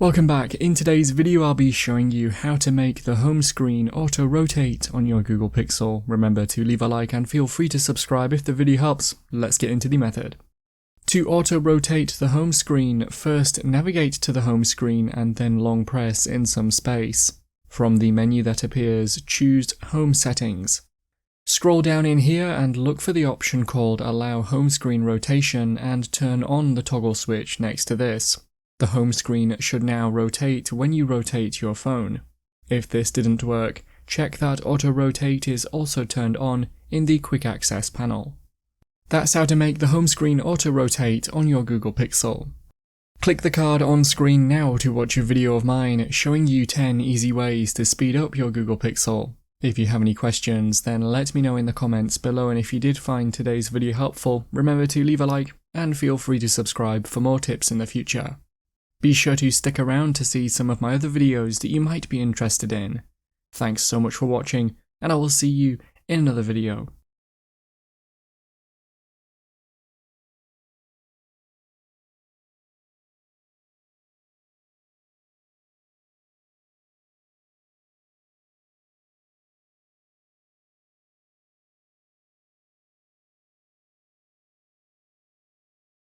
Welcome back. In today's video I'll be showing you how to make the home screen auto-rotate on your Google Pixel. Remember to leave a like and feel free to subscribe if the video helps. Let's get into the method. To auto-rotate the home screen, first navigate to the home screen and then long press in some space. From the menu that appears, choose Home Settings. Scroll down in here and look for the option called Allow Home Screen Rotation and turn on the toggle switch next to this. The home screen should now rotate when you rotate your phone. If this didn't work, check that Auto Rotate is also turned on in the Quick Access panel. That's how to make the home screen auto rotate on your Google Pixel. Click the card on screen now to watch a video of mine showing you 10 easy ways to speed up your Google Pixel. If you have any questions, then let me know in the comments below, and if you did find today's video helpful, remember to leave a like and feel free to subscribe for more tips in the future. Be sure to stick around to see some of my other videos that you might be interested in. Thanks so much for watching, and I will see you in another video.